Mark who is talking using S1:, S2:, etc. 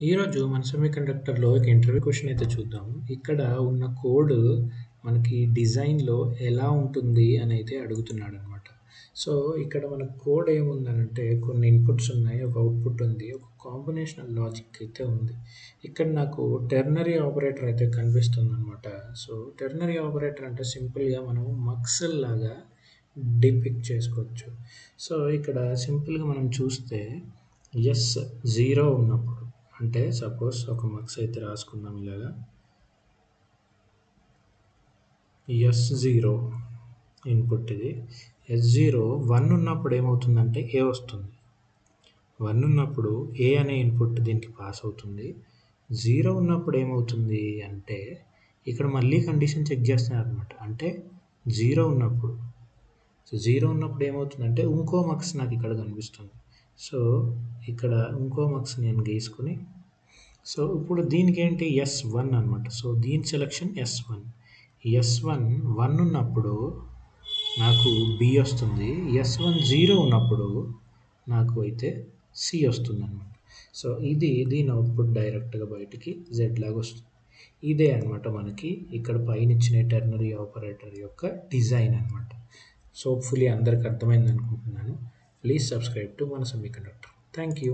S1: ఈరోజు మన సెమీకండక్టర్‌లో ఒక ఇంటర్వ్యూ క్వెషన్ అయితే చూద్దాం. ఇక్కడ ఉన్న కోడ్ మనకి డిజైన్‌లో ఎలా ఉంటుంది అనైతే అడుగుతున్నాడనమాట. సో, ఇక్కడ మన కోడ్ ఏముందనంటే కొన్ని ఇన్‌పుట్స్ ఉన్నాయి. ఒక అవుట్‌పుట్ ఉంది. ఒక కాంబినేషనల్ లాజిక్ అయితే ఉంది. ఇక్కడ నాకు టెర్నరీ ఆపరేటర్ అయితే కనిపిస్తుందనమాట. సో, టెర్నరీ ఆపరేటర్ అంటే సింపుల్‌గా మనం మక్స్‌ల్లాగా డిపిక్ట్ చేసుకోవచ్చు. సో, ఇక్కడ సింపుల్‌గా మనం చూస్తే యెస్ 0 ఉన్నప్పుడు అంటే సపోజ్ ఒక మక్స్ అయితే రాసుకుందాం ఇలాగా. S0 ఇన్పుట్ ఇది. S0 1 ఉన్నప్పుడు ఏమవుతుందంటే A వస్తుంది. 1 ఉన్నప్పుడు A అనే ఇన్పుట్ దీనికి పాస్ అవుతుంది. 0 ఉన్నప్పుడు ఏమవుతుంది అంటే ఇక్కడ మళ్ళీ కండిషన్ చెక్ చేస్తున్నారనమాట. అంటే 0 ఉన్నప్పుడు. సో 0 ఉన్నప్పుడు ఏమవుతుందంటే ఇంకో మక్స్ నాకు ఇక్కడ కనిపిస్తుంది. సో ఇక్కడ ఇంకో మక్స్ నేను గీసుకొని సో ఇప్పుడు దీనికేంటి S1 అనమాట. సో దీని సెలక్షన్ S1. S1 1 ఉన్నప్పుడు నాకు B వస్తుంది. S1 0 ఉన్నప్పుడు నాకు అయితే C వస్తుందనమాట. సో ఇది దీని అవుట్పుట్ డైరెక్ట్‌గా బయటికి Z లాగా వస్తుంది. ఇదే అనమాట మనకి ఇక్కడ పైనిచ్చిన టెర్నరీ ఆపరేటర్ యొక్క డిజైన్ అనమాట. సో హోప్‌ఫుల్లీ అందరికి అర్థమైందనుకుంటున్నాను. ప్లీజ్ సబ్స్క్రైబ్ టు మన సెమీకండక్టర్. Thank you.